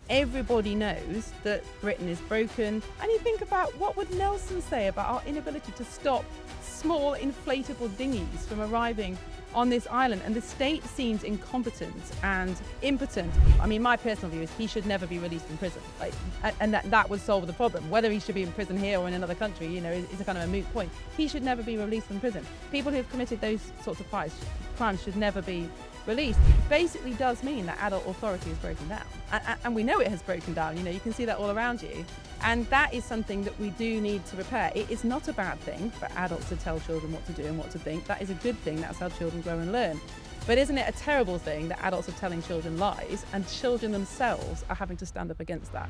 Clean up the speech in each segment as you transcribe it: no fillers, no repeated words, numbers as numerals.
Everybody knows that Britain is broken. And you think about what would Nelson say about our inability to stop small inflatable dinghies from arriving on this island, and the state seems incompetent and impotent. I mean, my personal view is he should never be released from prison, and that would solve the problem. Whether he should be in prison here or in another country, is a kind of a moot point. He should never be released from prison. People who have committed those sorts of crimes should never be released. Basically does mean that adult authority has broken down, and we know it has broken down. You can see that all around you. And that is something that we do need to repair. It is not a bad thing for adults to tell children what to do and what to think. That is a good thing. That's how children grow and learn. But isn't it a terrible thing that adults are telling children lies and children themselves are having to stand up against that?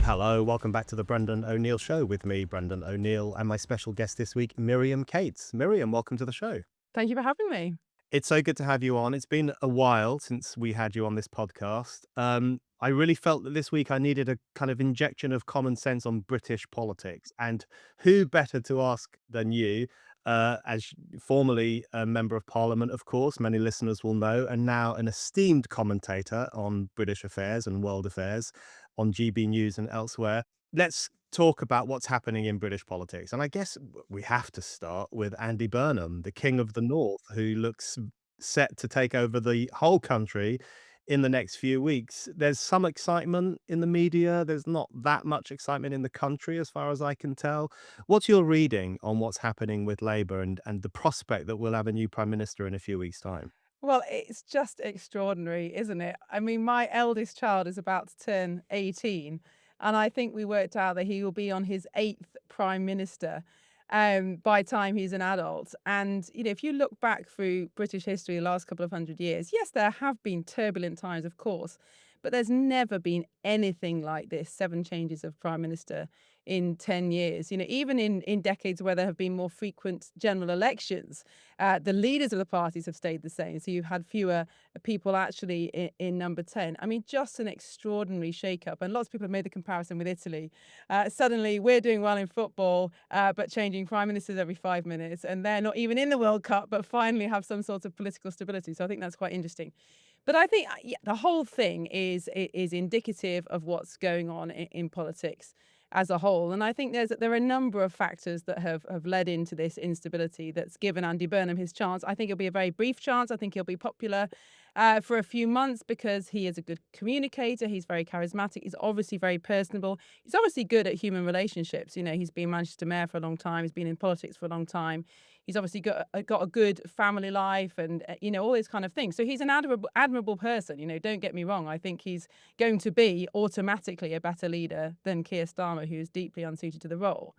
Hello, welcome back to the Brendan O'Neill Show with me, Brendan O'Neill, and my special guest this week, Miriam Cates. Miriam, welcome to the show. Thank you for having me. It's so good to have you on. It's been a while since we had you on this podcast. I really felt that this week I needed a kind of injection of common sense on British politics. And who better to ask than you, as formerly a member of Parliament, of course, many listeners will know, and now an esteemed commentator on British affairs and world affairs on GB News and elsewhere. Let's talk about what's happening in British politics. And I guess we have to start with Andy Burnham, the King of the North, who looks set to take over the whole country in the next few weeks. There's some excitement in the media. There's not that much excitement in the country, as far as I can tell. What's your reading on what's happening with Labour and the prospect that we'll have a new Prime Minister in a few weeks' time? Well, it's just extraordinary, isn't it? I mean, my eldest child is about to turn 18, and I think we worked out that he will be on his eighth prime minister by the time he's an adult. And, if you look back through British history the last couple of hundred years, yes, there have been turbulent times, of course, but there's never been anything like this, 7 changes of prime minister in 10 years. Even in decades where there have been more frequent general elections, the leaders of the parties have stayed the same. So you've had fewer people actually in number 10. I mean, just an extraordinary shake-up. And lots of people have made the comparison with Italy. Suddenly we're doing well in football, but changing prime ministers every 5 minutes. And they're not even in the World Cup, but finally have some sort of political stability. So I think that's quite interesting. But I think the whole thing is indicative of what's going on in politics as a whole. And I think there are a number of factors that have led into this instability that's given Andy Burnham his chance. I think it'll be a very brief chance. I think he'll be popular for a few months because he is a good communicator. He's very charismatic. He's obviously very personable. He's obviously good at human relationships. He's been Manchester mayor for a long time. He's been in politics for a long time. He's obviously got a good family life and, all these kind of things. So he's an admirable person. Don't get me wrong. I think he's going to be automatically a better leader than Keir Starmer, who is deeply unsuited to the role.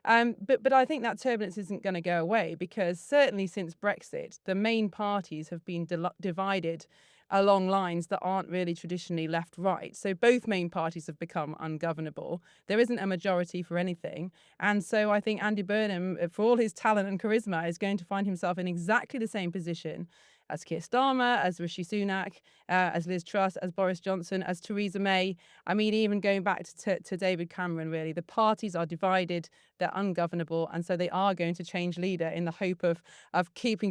But I think that turbulence isn't going to go away because certainly since Brexit, the main parties have been divided along lines that aren't really traditionally left-right. So both main parties have become ungovernable. There isn't a majority for anything. And so I think Andy Burnham, for all his talent and charisma, is going to find himself in exactly the same position as Keir Starmer, as Rishi Sunak, as Liz Truss, as Boris Johnson, as Theresa May. I mean, even going back to David Cameron, really, the parties are divided, they're ungovernable, and so they are going to change leader in the hope of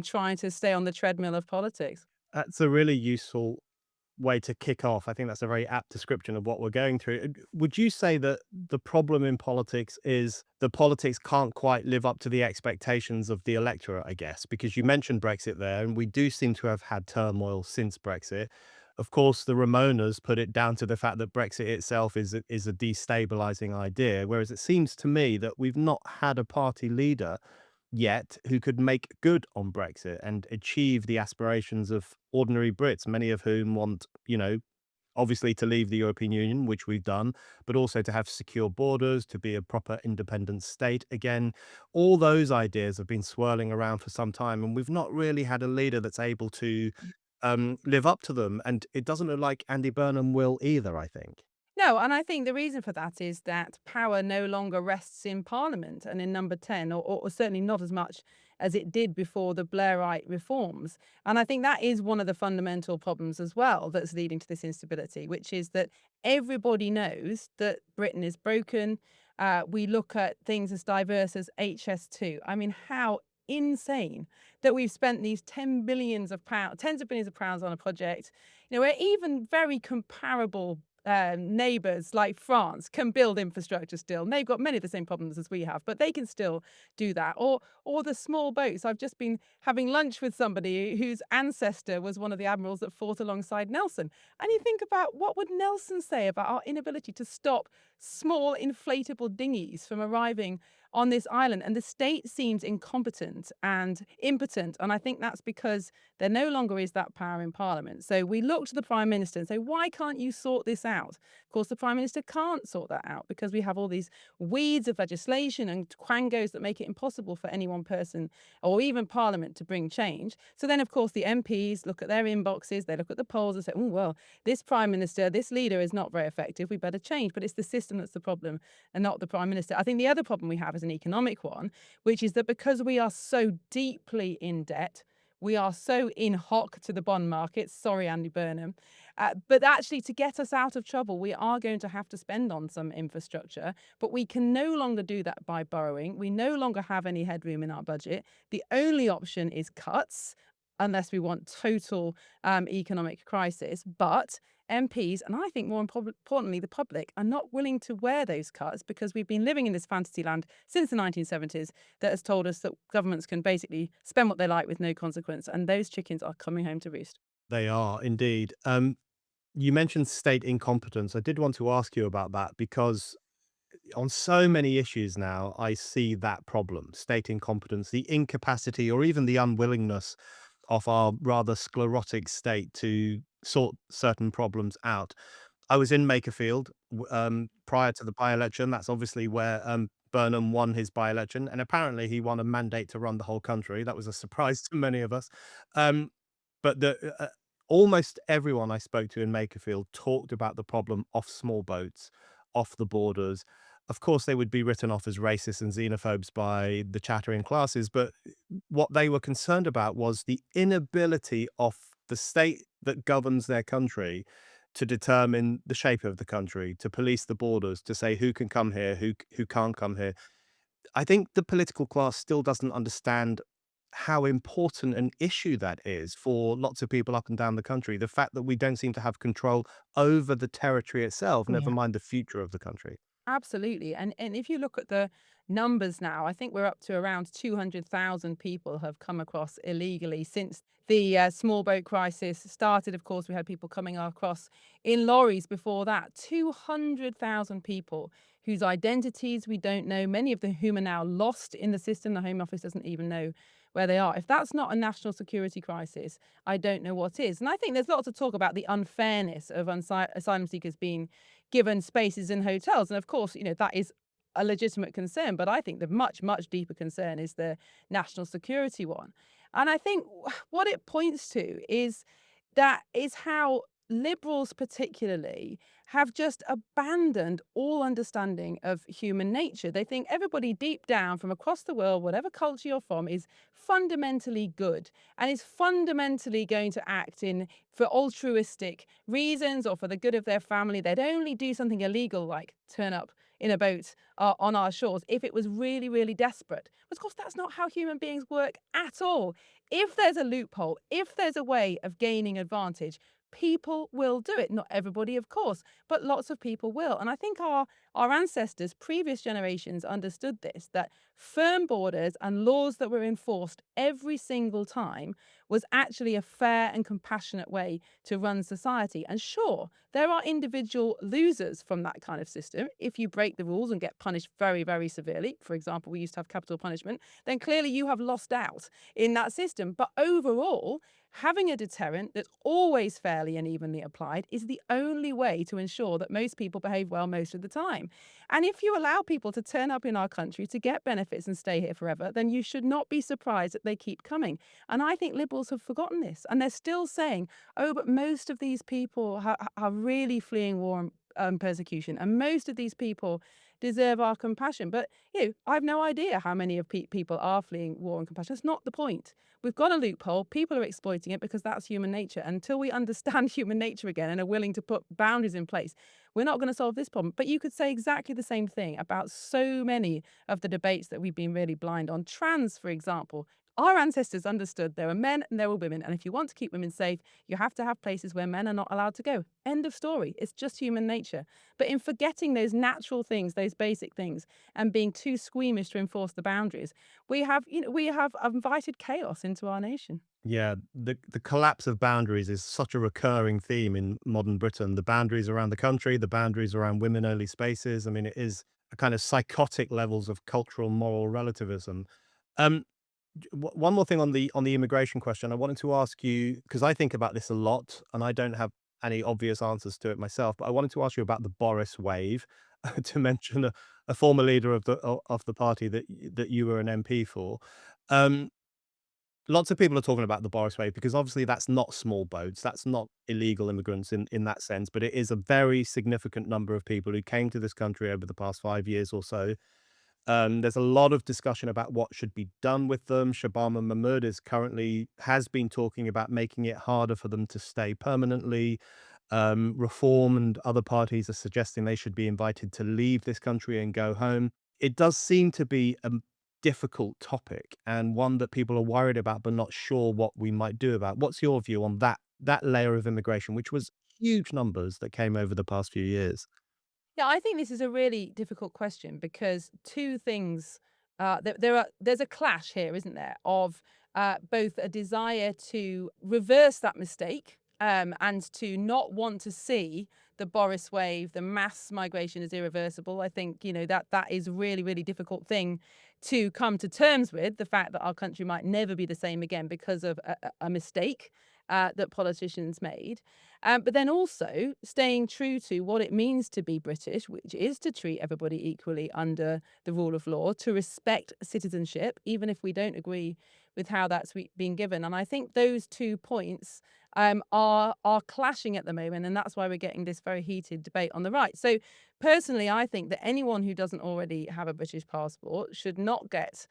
trying to stay on the treadmill of politics. That's a really useful way to kick off. I think that's a very apt description of what we're going through. Would you say that the problem in politics is the politics can't quite live up to the expectations of the electorate, I guess? Because you mentioned Brexit there, and we do seem to have had turmoil since Brexit. Of course, the Ramonas put it down to the fact that Brexit itself is a destabilizing idea, whereas it seems to me that we've not had a party leader yet who could make good on Brexit and achieve the aspirations of ordinary Brits, many of whom want, obviously to leave the European Union, which we've done, but also to have secure borders, to be a proper independent state again. All those ideas have been swirling around for some time, and we've not really had a leader that's able to live up to them. And it doesn't look like Andy Burnham will either, I think. No, and I think the reason for that is that power no longer rests in Parliament and in number 10, or certainly not as much as it did before the Blairite reforms. And I think that is one of the fundamental problems as well that's leading to this instability, which is that everybody knows that Britain is broken. We look at things as diverse as HS2. I mean, how insane that we've spent these tens of billions of pounds on a project, where even very comparable neighbours like France can build infrastructure still. And they've got many of the same problems as we have, but they can still do that. Or the small boats. I've just been having lunch with somebody whose ancestor was one of the admirals that fought alongside Nelson. And you think about, what would Nelson say about our inability to stop small inflatable dinghies from arriving on this island? And the state seems incompetent and impotent. And I think that's because there no longer is that power in Parliament. So we look to the Prime Minister and say, why can't you sort this out? Of course, the Prime Minister can't sort that out because we have all these weeds of legislation and quangos that make it impossible for any one person or even Parliament to bring change. So then, of course, the MPs look at their inboxes, they look at the polls and say, oh, well, this Prime Minister, this leader is not very effective. We better change. But it's the system that's the problem and not the Prime Minister. I think the other problem we have is an economic one, which is that because we are so deeply in debt, we are so in hock to the bond markets. Sorry, Andy Burnham. But actually, to get us out of trouble, we are going to have to spend on some infrastructure. But we can no longer do that by borrowing. We no longer have any headroom in our budget. The only option is cuts, unless we want total economic crisis. But MPs, and I think more importantly, the public, are not willing to wear those cuts because we've been living in this fantasy land since the 1970s that has told us that governments can basically spend what they like with no consequence. And those chickens are coming home to roost. They are indeed. You mentioned state incompetence. I did want to ask you about that because on so many issues now, I see that problem: state incompetence, the incapacity, or even the unwillingness of our rather sclerotic state to sort certain problems out. I was in Makerfield prior to the by-election. That's obviously where Burnham won his by-election, and apparently he won a mandate to run the whole country. That was a surprise to many of us. Um, but almost everyone I spoke to in Makerfield talked about the problem off small boats, off the borders. Of course, they would be written off as racist and xenophobes by the chattering classes, but what they were concerned about was the inability of the state that governs their country to determine the shape of the country, to police the borders, to say who can come here, who can't come here. I think the political class still doesn't understand how important an issue that is for lots of people up and down the country. The fact that we don't seem to have control over the territory itself, never Yeah. mind the future of the country. Absolutely. And if you look at the numbers now, I think we're up to around 200,000 people have come across illegally since the small boat crisis started. Of course, we had people coming across in lorries before that. 200,000 people whose identities we don't know, many of them whom are now lost in the system. The Home Office doesn't even know where they are. If that's not a national security crisis, I don't know what is. And I think there's lots of talk about the unfairness of asylum seekers being given spaces in hotels. And of course, that is a legitimate concern. But I think the much, much deeper concern is the national security one. And I think what it points to is how liberals particularly have just abandoned all understanding of human nature. They think everybody deep down from across the world, whatever culture you're from, is fundamentally good and is fundamentally going to act in for altruistic reasons or for the good of their family. They'd only do something illegal like turn up in a boat on our shores if it was really, really desperate. But of course, that's not how human beings work at all. If there's a loophole, if there's a way of gaining advantage, people will do it. Not everybody, of course, but lots of people will. And I think our ancestors, previous generations, understood this, that firm borders and laws that were enforced every single time was actually a fair and compassionate way to run society. And sure, there are individual losers from that kind of system. If you break the rules and get punished very, very severely, for example, we used to have capital punishment, then clearly you have lost out in that system. But overall, having a deterrent that's always fairly and evenly applied is the only way to ensure that most people behave well most of the time. And if you allow people to turn up in our country to get benefits and stay here forever, then you should not be surprised that they keep coming. And I think liberals have forgotten this. And they're still saying, oh, but most of these people are really fleeing war and persecution. And most of these people deserve our compassion. But, I've no idea how many of people are fleeing war and compassion. That's not the point. We've got a loophole. People are exploiting it because that's human nature. Until we understand human nature again and are willing to put boundaries in place, we're not going to solve this problem. But you could say exactly the same thing about so many of the debates that we've been really blind on. Trans, for example. Our ancestors understood there were men and there were women. And if you want to keep women safe, you have to have places where men are not allowed to go. End of story. It's just human nature. But in forgetting those natural things, those basic things, and being too squeamish to enforce the boundaries, we have invited chaos into our nation. Yeah, the collapse of boundaries is such a recurring theme in modern Britain. The boundaries around the country, the boundaries around women-only spaces. I mean, it is a kind of psychotic levels of cultural moral relativism. Um, One more thing on the immigration question. I wanted to ask you because I think about this a lot, and I don't have any obvious answers to it myself. But I wanted to ask you about the Boris wave, to mention a former leader of the party that you were an MP for. Um, Lots of people are talking about the Boris wave because obviously that's not small boats, that's not illegal immigrants in that sense, but it is a very significant number of people who came to this country over the past 5 years or so. There's a lot of discussion about what should be done with them. Shabir Mahmood has been talking about making it harder for them to stay permanently. Reform and other parties are suggesting they should be invited to leave this country and go home. It does seem to be a difficult topic and one that people are worried about but not sure what we might do about. What's your view on that layer of immigration, which was huge numbers that came over the past few years? Yeah, I think this is a really difficult question because two things there's a clash here, isn't there, of both a desire to reverse that mistake and to not want to see the Boris wave, the mass migration is irreversible. I think that is a really, really difficult thing to come to terms with. The fact that our country might never be the same again because of a mistake that politicians made. But then also staying true to what it means to be British, which is to treat everybody equally under the rule of law, to respect citizenship, even if we don't agree with how that's being given. And I think those 2 points are clashing at the moment, and that's why we're getting this very heated debate on the right. So personally, I think that anyone who doesn't already have a British passport should not get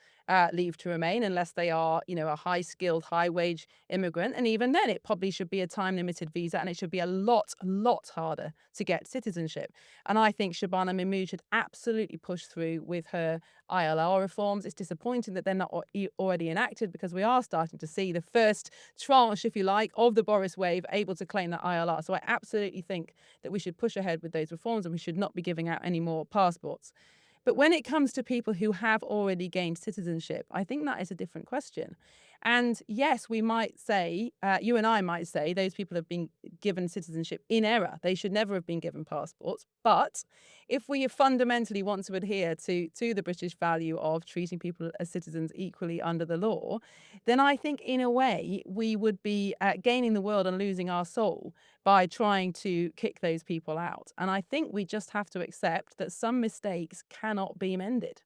leave to remain unless they are, a high skilled, high wage immigrant. And even then, it probably should be a time limited visa and it should be a lot harder to get citizenship. And I think Shabana Mahmood should absolutely push through with her ILR reforms. It's disappointing that they're not already enacted because we are starting to see the first tranche, if you like, of the Boris wave able to claim that ILR. So I absolutely think that we should push ahead with those reforms and we should not be giving out any more passports. But when it comes to people who have already gained citizenship, I think that is a different question. And yes, we might say, you and I might say, those people have been given citizenship in error. They should never have been given passports. But if we fundamentally want to adhere to the British value of treating people as citizens equally under the law, then I think in a way we would be gaining the world and losing our soul by trying to kick those people out. And I think we just have to accept that some mistakes cannot be mended.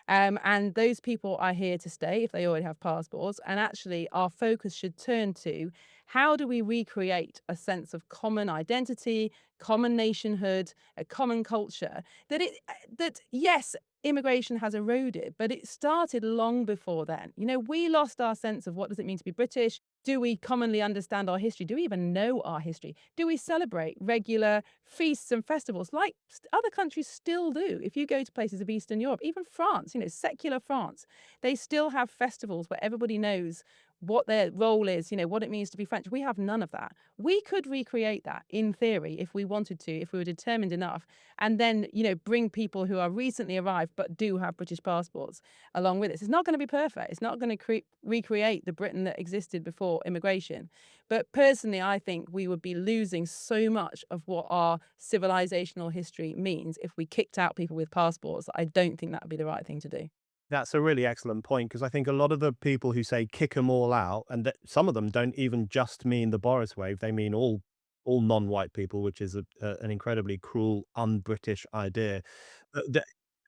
And those people are here to stay if they already have passports. And actually, our focus should turn to how do we recreate a sense of common identity, common nationhood, a common culture that yes, immigration has eroded, but it started long before then. We lost our sense of what does it mean to be British? Do we commonly understand our history? Do we even know our history? Do we celebrate regular feasts and festivals like other countries still do? If you go to places of Eastern Europe, even France, secular France, they still have festivals where everybody knows what their role is, what it means to be French. We have none of that. We could recreate that in theory if we wanted to, if we were determined enough, and then, bring people who are recently arrived but do have British passports along with us. It's not going to be perfect. It's not going to recreate the Britain that existed before immigration. But personally, I think we would be losing so much of what our civilizational history means if we kicked out people with passports. I don't think that would be the right thing to do. That's a really excellent point because I think a lot of the people who say kick them all out, and that some of them don't even just mean the Boris wave, they mean all non-white people, which is an incredibly cruel, un-British idea.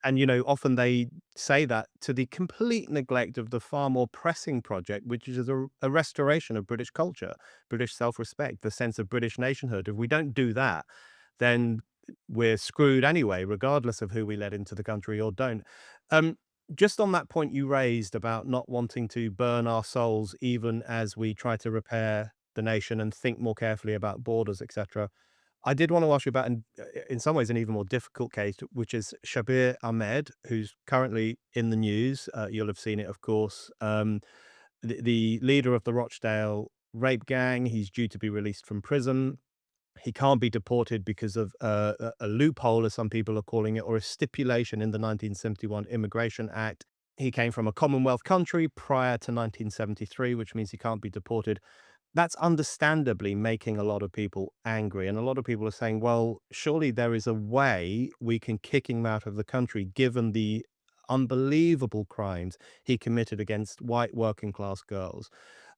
And often they say that to the complete neglect of the far more pressing project, which is a restoration of British culture, British self-respect, the sense of British nationhood. If we don't do that, then we're screwed anyway, regardless of who we let into the country or don't. Um, just on that point you raised about not wanting to burn our souls, even as we try to repair the nation and think more carefully about borders, etc. I did want to ask you about, in some ways, an even more difficult case, which is Shabir Ahmed, who's currently in the news. You'll have seen it, of course. The leader of the Rochdale rape gang. He's due to be released from prison. He can't be deported because of a loophole, as some people are calling it, or a stipulation in the 1971 Immigration Act. He came from a Commonwealth country prior to 1973, which means he can't be deported. That's understandably making a lot of people angry. And a lot of people are saying, well, surely there is a way we can kick him out of the country, given the unbelievable crimes he committed against white working class girls.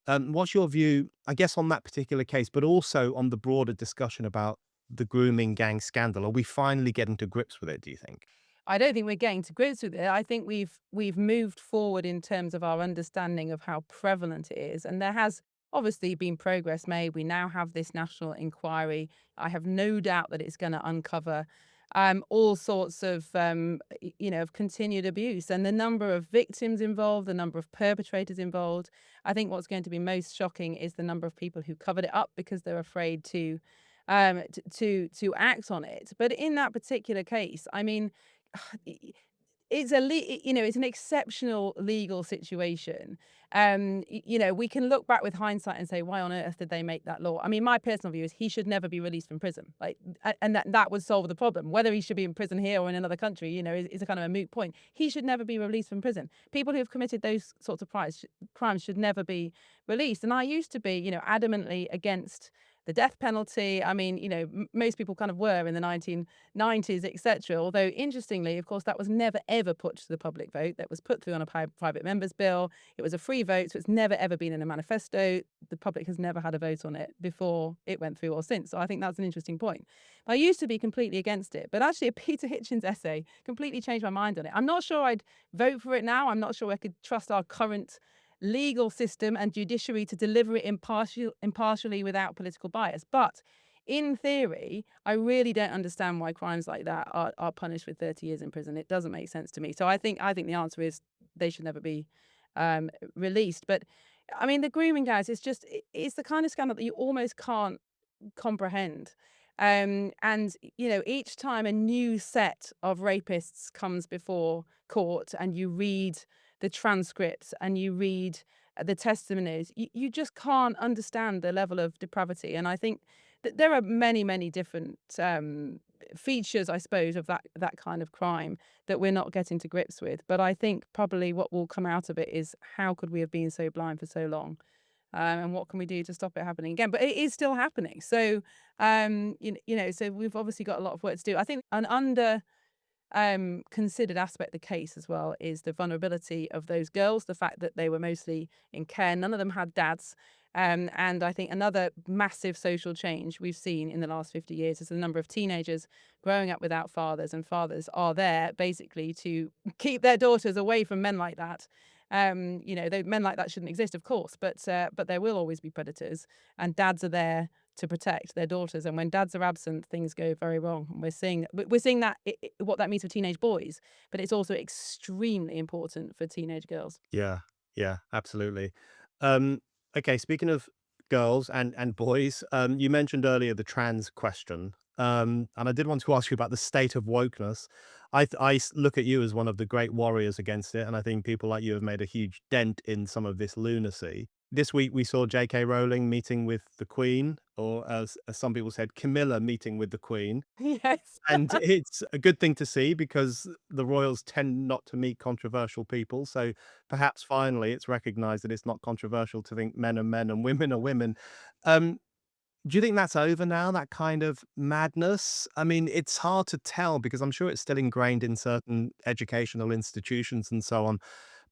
What's your view, I guess, on that particular case, but also on the broader discussion about the grooming gang scandal? Are we finally getting to grips with it, do you think? I don't think we're getting to grips with it. I think we've moved forward in terms of our understanding of how prevalent it is, and there has obviously been progress made. We now have this national inquiry. I have no doubt that it's going to uncover all sorts of of continued abuse, and the number of victims involved, the number of perpetrators involved. I think what's going to be most shocking is the number of people who covered it up because they're afraid to act on it. But in that particular case, I mean, it's it's an exceptional legal situation. We can look back with hindsight and say, why on earth did they make that law? I mean, my personal view is he should never be released from prison. Like, and that would solve the problem. Whether he should be in prison here or in another country, is a kind of a moot point. He should never be released from prison. People who have committed those sorts of crimes should never be released. And I used to be, adamantly against the death penalty. I mean, most people kind of were in the 1990s, etc. Although, interestingly, of course, that was never ever put to the public vote. That was put through on a private member's bill. It was a free vote, so it's never ever been in a manifesto. The public has never had a vote on it before it went through or since. So I think that's an interesting point. I used to be completely against it, but actually, a Peter Hitchens essay completely changed my mind on it. I'm not sure I'd vote for it now. I'm not sure I could trust our current legal system and judiciary to deliver it impartially without political bias. But in theory, I really don't understand why crimes like that are punished with 30 years in prison. It doesn't make sense to me. So I think the answer is they should never be released. But I mean, the grooming guys, it's the kind of scandal that you almost can't comprehend. And each time a new set of rapists comes before court and you read the transcripts and you read the testimonies, you just can't understand the level of depravity. And I think that there are many, many different features, I suppose, of that kind of crime that we're not getting to grips with. But I think probably what will come out of it is how could we have been so blind for so long? And what can we do to stop it happening again? But it is still happening. So, so we've obviously got a lot of work to do. I think an considered aspect of the case as well is the vulnerability of those girls, the fact that they were mostly in care. None of them had dads. And I think another massive social change we've seen in the last 50 years is the number of teenagers growing up without fathers, and fathers are there basically to keep their daughters away from men like that. Men like that shouldn't exist, of course, but there will always be predators, and dads are there to protect their daughters. And when dads are absent, things go very wrong. And we're seeing that what that means for teenage boys, but it's also extremely important for teenage girls. Yeah, yeah, absolutely. Um, okay, speaking of girls and boys, you mentioned earlier the trans question, and I did want to ask you about the state of wokeness. Look at you as one of the great warriors against it, and I think people like you have made a huge dent in some of this lunacy. This week we saw J.K. Rowling meeting with the Queen, or as some people said, Camilla meeting with the Queen. Yes. And it's a good thing to see because the royals tend not to meet controversial people. So perhaps finally it's recognized that it's not controversial to think men are men and women are women. Um, do you think that's over now, that kind of madness? I mean, it's hard to tell because I'm sure it's still ingrained in certain educational institutions and so on.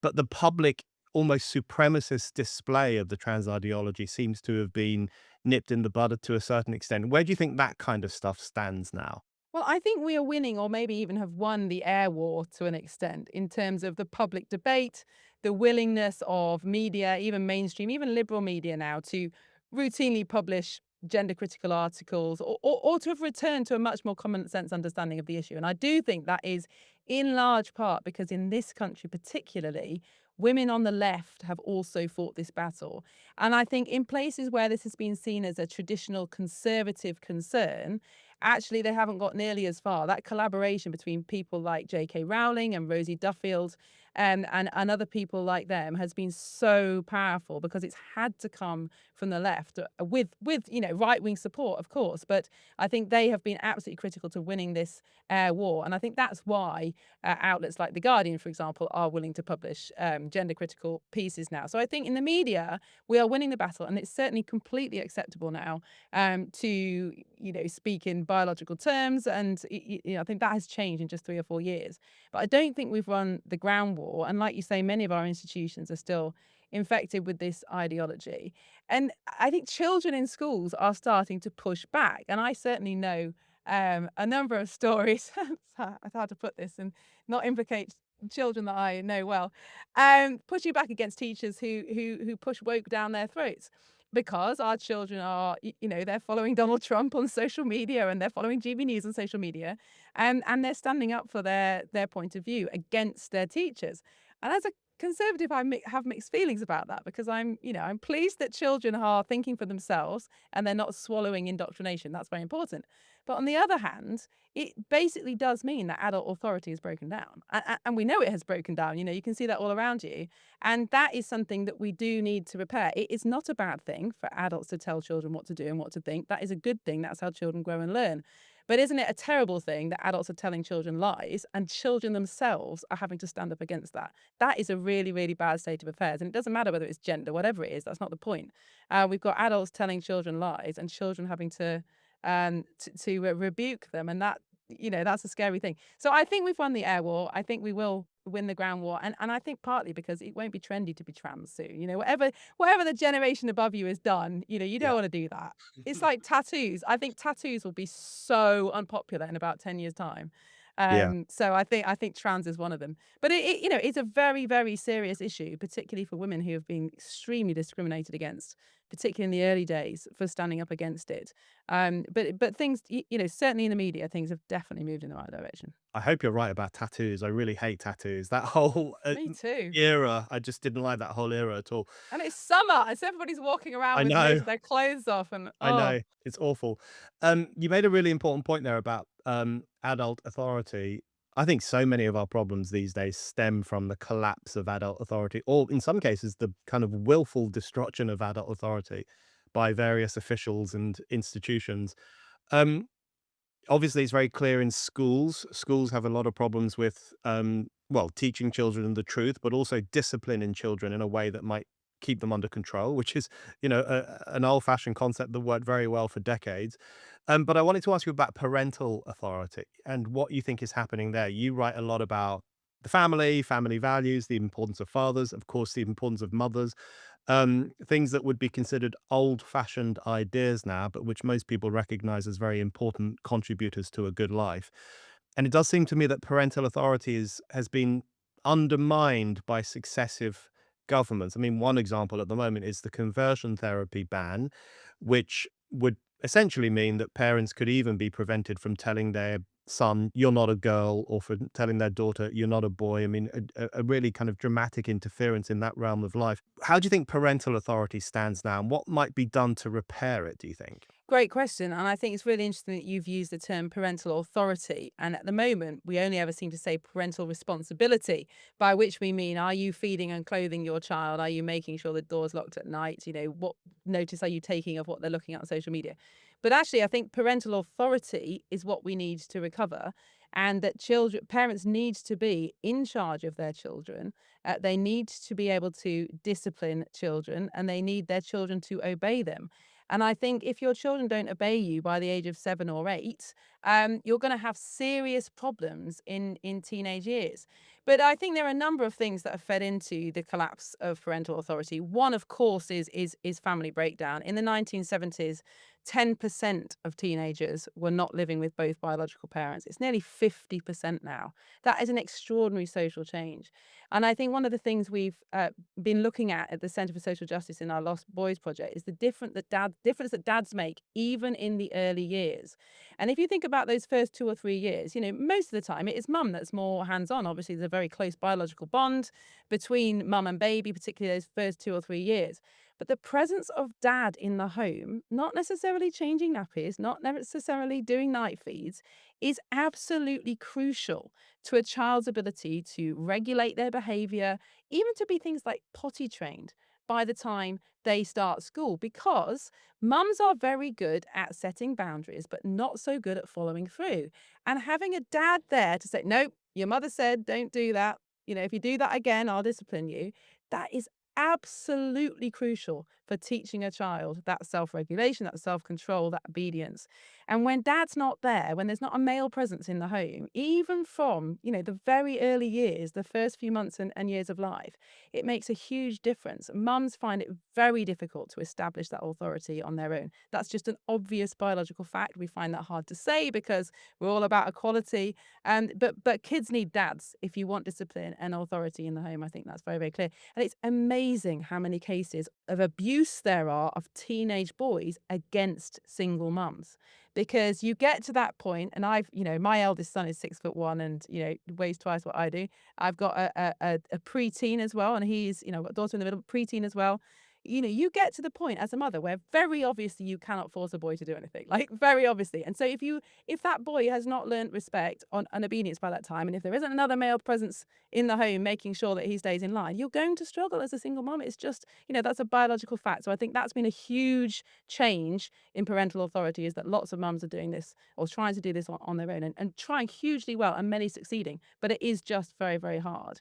But the public, almost supremacist display of the trans ideology seems to have been nipped in the bud to a certain extent. Where do you think that kind of stuff stands now? Well, I think we are winning, or maybe even have won the air war to an extent in terms of the public debate, the willingness of media, even mainstream, even liberal media now, to routinely publish gender critical articles, or to have returned to a much more common sense understanding of the issue. And I do think that is in large part because in this country, particularly, women on the left have also fought this battle. And I think in places where this has been seen as a traditional conservative concern, actually they haven't got nearly as far. That collaboration between people like J.K. Rowling and Rosie Duffield and other people like them has been so powerful because it's had to come from the left with right wing support, of course. But I think they have been absolutely critical to winning this war, and I think that's why outlets like the Guardian, for example, are willing to publish gender critical pieces now. So I think in the media we are winning the battle, and it's certainly completely acceptable now to speak in biological terms, and I think that has changed in just 3 or 4 years. But I don't think we've won the ground war. And like you say, many of our institutions are still infected with this ideology. And I think children in schools are starting to push back. And I certainly know a number of stories. It's hard to put this and not implicate children that I know well, pushing back against teachers who push woke down their throats. Because our children are, they're following Donald Trump on social media and they're following GB News on social media, and they're standing up for their point of view against their teachers. And as a conservative, have mixed feelings about that because I'm pleased that children are thinking for themselves and they're not swallowing indoctrination. That's very important. But on the other hand, it basically does mean that adult authority has broken down, and we know it has broken down. You can see that all around you, and that is something that we do need to repair. It is not a bad thing for adults to tell children what to do and what to think. That is a good thing. That's how children grow and learn. But isn't it a terrible thing that adults are telling children lies and children themselves are having to stand up against that? That is a really, really bad state of affairs. And it doesn't matter whether it's gender, whatever it is, that's not the point. We've got adults telling children lies and children having to rebuke them. And that's a scary thing. So I think we've won the air war. I think we will win the ground war. And I think partly because it won't be trendy to be trans soon. Whatever the generation above you has done, you don't Yeah. want to do that. It's like tattoos. I think tattoos will be so unpopular in about 10 years' time. Yeah. So I think trans is one of them. But it's a very, very serious issue, particularly for women who have been extremely discriminated against, particularly in the early days, for standing up against it. But things, certainly in the media, things have definitely moved in the right direction. I hope you're right about tattoos. I really hate tattoos. That whole Me too. era, I just didn't like that whole era at all. And it's summer, and so everybody's walking around I with most know. of their clothes off, and I know, it's awful. You made a really important point there about, adult authority. I think so many of our problems these days stem from the collapse of adult authority, or in some cases, the kind of willful destruction of adult authority by various officials and institutions. Um, Obviously, it's very clear in schools. Schools have a lot of problems with, well, teaching children the truth, but also disciplining children in a way that might keep them under control, which is, an old-fashioned concept that worked very well for decades. But I wanted to ask you about parental authority and what you think is happening there. You write a lot about the family, family values, the importance of fathers, of course, the importance of mothers, things that would be considered old-fashioned ideas now, but which most people recognize as very important contributors to a good life. And it does seem to me that parental authority has been undermined by successive governments. I mean, one example at the moment is the conversion therapy ban, which would essentially mean that parents could even be prevented from telling their son, "You're not a girl," or for telling their daughter, "You're not a boy." I mean, a really kind of dramatic interference in that realm of life. How do you think parental authority stands now, and what might be done to repair it, do you think? Great question. And I think it's really interesting that you've used the term parental authority. And at the moment, we only ever seem to say parental responsibility, by which we mean, are you feeding and clothing your child? Are you making sure the door's locked at night? What notice are you taking of what they're looking at on social media? But actually, I think parental authority is what we need to recover. And that parents need to be in charge of their children. They need to be able to discipline children, and they need their children to obey them. And I think if your children don't obey you by the age of 7 or 8, you're going to have serious problems in teenage years. But I think there are a number of things that have fed into the collapse of parental authority. One, of course, is family breakdown. In the 1970s, 10% of teenagers were not living with both biological parents. It's nearly 50% now. That is an extraordinary social change. And I think one of the things we've been looking at the Centre for Social Justice in our Lost Boys project is the difference that dads make even in the early years. And if you think about those first 2 or 3 years, most of the time it is mum that's more hands-on. Obviously, there's a very close biological bond between mum and baby, particularly those first 2 or 3 years. But the presence of dad in the home, not necessarily changing nappies, not necessarily doing night feeds, is absolutely crucial to a child's ability to regulate their behavior, even to be things like potty trained by the time they start school, because mums are very good at setting boundaries, but not so good at following through. And having a dad there to say, nope, your mother said, don't do that. If you do that again, I'll discipline you. That is absolutely crucial for teaching a child that self regulation, that self control, that obedience. And when dad's not there, when there's not a male presence in the home, even from, the very early years, the first few months and years of life, it makes a huge difference. Mums find it very difficult to establish that authority on their own. That's just an obvious biological fact. We find that hard to say because we're all about equality. But kids need dads if you want discipline and authority in the home. I think that's very, very clear. And it's amazing how many cases of abuse there are of teenage boys against single mums. Because you get to that point, and my eldest son is 6'1" and weighs twice what I do. I've got a preteen as well, and I've got a daughter in the middle, preteen as well. You get to the point as a mother where very obviously you cannot force a boy to do anything, like very obviously. And so if that boy has not learned respect and obedience by that time, and if there isn't another male presence in the home making sure that he stays in line, you're going to struggle as a single mom. It's just, that's a biological fact. So I think that's been a huge change in parental authority, is that lots of mums are doing this or trying to do this on their own, and trying hugely well, and many succeeding. But it is just very, very hard.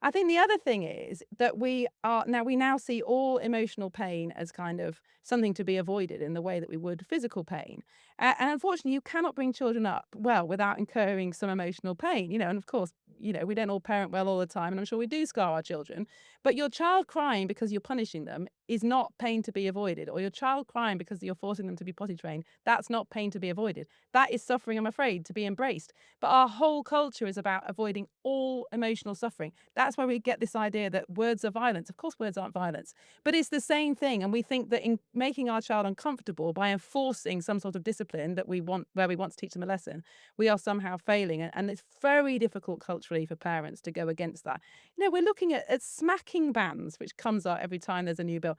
I think the other thing is that we now see all emotional pain as kind of something to be avoided in the way that we would physical pain. And unfortunately, you cannot bring children up well without incurring some emotional pain, and of course, we don't all parent well all the time, and I'm sure we do scar our children. But your child crying because you're punishing them is not pain to be avoided, or your child crying because you're forcing them to be potty trained. That's not pain to be avoided. That is suffering, I'm afraid, to be embraced. But our whole culture is about avoiding all emotional suffering. That's why we get this idea that words are violence. Of course, words aren't violence, but it's the same thing. And we think that in making our child uncomfortable by enforcing some sort of discipline where we want to teach them a lesson, we are somehow failing. And it's very difficult culturally for parents to go against that. We're looking at smacking bans, which comes out every time there's a new bill.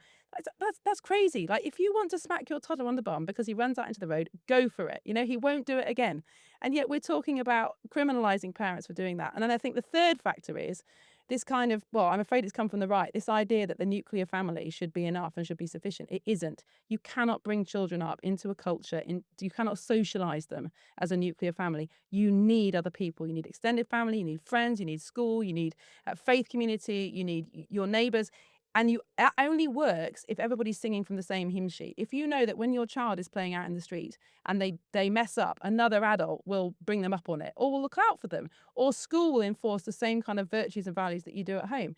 That's crazy. Like, if you want to smack your toddler on the bum because he runs out into the road, go for it. He won't do it again. And yet we're talking about criminalizing parents for doing that. And then I think the third factor is this kind of, well, I'm afraid it's come from the right, this idea that the nuclear family should be enough and should be sufficient. It isn't. You cannot bring children up into a culture, you cannot socialize them as a nuclear family. You need other people. You need extended family, you need friends, you need school, you need faith community, you need your neighbors. And it only works if everybody's singing from the same hymn sheet. If you know that when your child is playing out in the street and they mess up, another adult will bring them up on it, or will look out for them, or school will enforce the same kind of virtues and values that you do at home.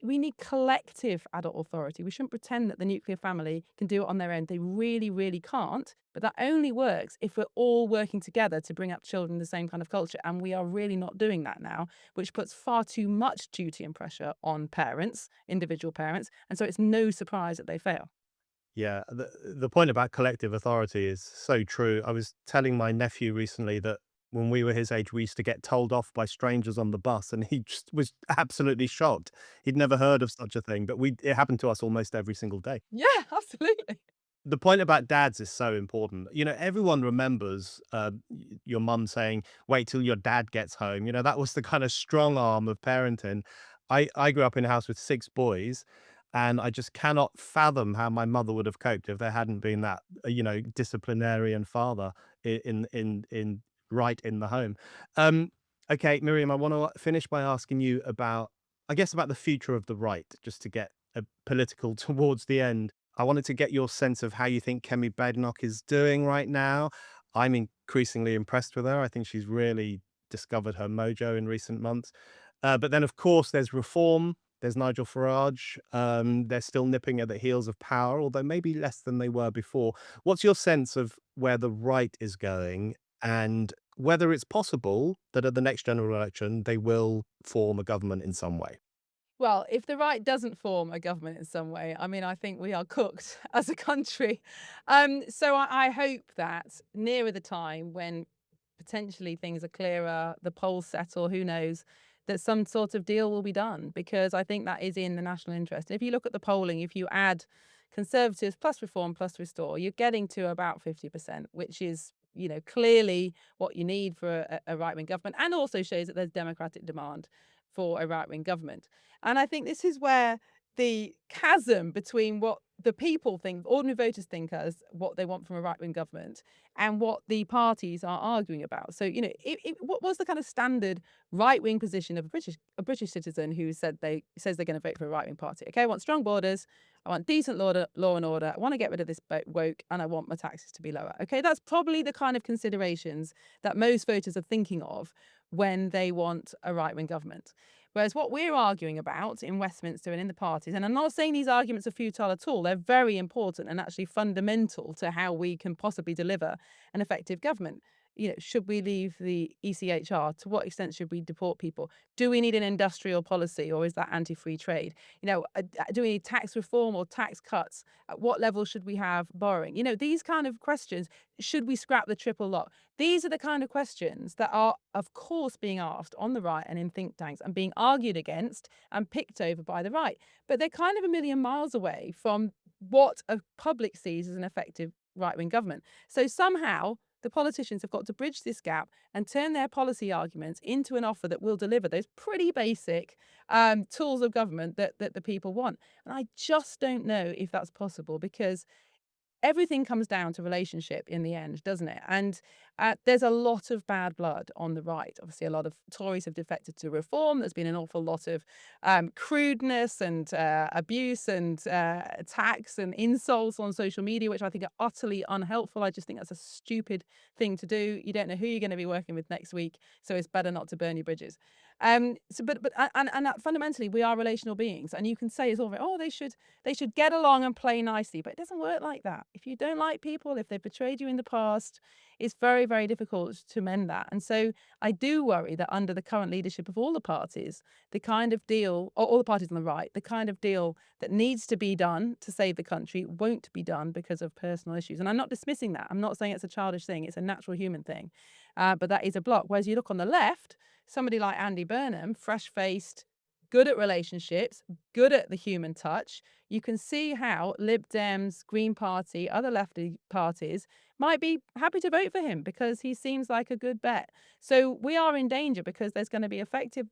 We need collective adult authority. We shouldn't pretend that the nuclear family can do it on their own. They really, really can't. But that only works if we're all working together to bring up children in the same kind of culture. And we are really not doing that now, which puts far too much duty and pressure on parents, individual parents. And so it's no surprise that they fail. Yeah, the point about collective authority is so true. I was telling my nephew recently that when we were his age, we used to get told off by strangers on the bus, and he just was absolutely shocked. He'd never heard of such a thing, but it happened to us almost every single day. Yeah, absolutely. The point about dads is so important. Everyone remembers your mum saying, "Wait till your dad gets home." That was the kind of strong arm of parenting. I grew up in a house with 6 boys, and I just cannot fathom how my mother would have coped if there hadn't been that, disciplinarian father in right in the home. Um, okay, Miriam, I want to finish by asking you about, I guess, about the future of the right, just to get political towards the end. I wanted to get your sense of how you think Kemi Badenoch is doing right now. I'm increasingly impressed with her. I think she's really discovered her mojo in recent months. But then, of course, there's reform. There's Nigel Farage. They're still nipping at the heels of power, although maybe less than they were before. What's your sense of where the right is going and whether it's possible that at the next general election they will form a government in some way? Well, if the right doesn't form a government in some way, I mean, I think we are cooked as a country. So I hope that nearer the time when potentially things are clearer, the polls settle, who knows, that some sort of deal will be done because I think that is in the national interest. If you look at the polling, if you add Conservatives plus Reform plus Restore, you're getting to about 50%, which is, clearly what you need for a right wing government and also shows that there's democratic demand for a right wing government. And I think this is where the chasm between what the people think, ordinary voters think as what they want from a right wing government, and what the parties are arguing about. So, what was the kind of standard right wing position of a British citizen who says they're going to vote for a right wing party? Okay, I want strong borders, I want decent law and order, I want to get rid of this woke, and I want my taxes to be lower. Okay, that's probably the kind of considerations that most voters are thinking of when they want a right wing government. Whereas what we're arguing about in Westminster and in the parties, and I'm not saying these arguments are futile at all, they're very important and actually fundamental to how we can possibly deliver an effective government. Should we leave the ECHR? To what extent should we deport people? Do we need an industrial policy or is that anti-free trade? Do we need tax reform or tax cuts? At what level should we have borrowing? These kind of questions. Should we scrap the triple lock? These are the kind of questions that are, of course, being asked on the right and in think tanks and being argued against and picked over by the right. But they're kind of a million miles away from what a public sees as an effective right wing government. So somehow the politicians have got to bridge this gap and turn their policy arguments into an offer that will deliver those pretty basic tools of government that the people want. And I just don't know if that's possible because everything comes down to relationship in the end, doesn't it? And there's a lot of bad blood on the right. Obviously, a lot of Tories have defected to reform. There's been an awful lot of crudeness and abuse and attacks and insults on social media, which I think are utterly unhelpful. I just think that's a stupid thing to do. You don't know who you're going to be working with next week, so it's better not to burn your bridges. But fundamentally, we are relational beings, and you can say it's all right. Oh, they should get along and play nicely, but it doesn't work like that. If you don't like people, if they've betrayed you in the past, it's very, very difficult to mend that. And so I do worry that under the current leadership of all the parties, the kind of deal, or all the parties on the right, the kind of deal that needs to be done to save the country won't be done because of personal issues. And I'm not dismissing that. I'm not saying it's a childish thing. It's a natural human thing. But that is a block. Whereas you look on the left, somebody like Andy Burnham, fresh-faced, good at relationships, good at the human touch, you can see how Lib Dems, Green Party, other lefty parties might be happy to vote for him because he seems like a good bet. So we are in danger because there's going to be effective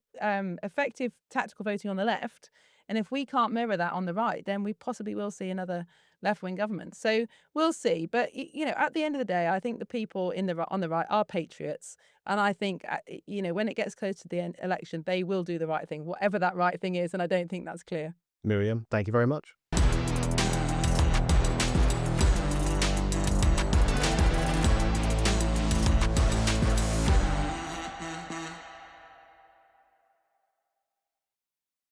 tactical voting on the left, and if we can't mirror that on the right, then we possibly will see another left-wing government. So we'll see. But at the end of the day, I think the people on the right are patriots, and I think when it gets close to the election, they will do the right thing, whatever that right thing is. And I don't think that's clear. Miriam, thank you very much.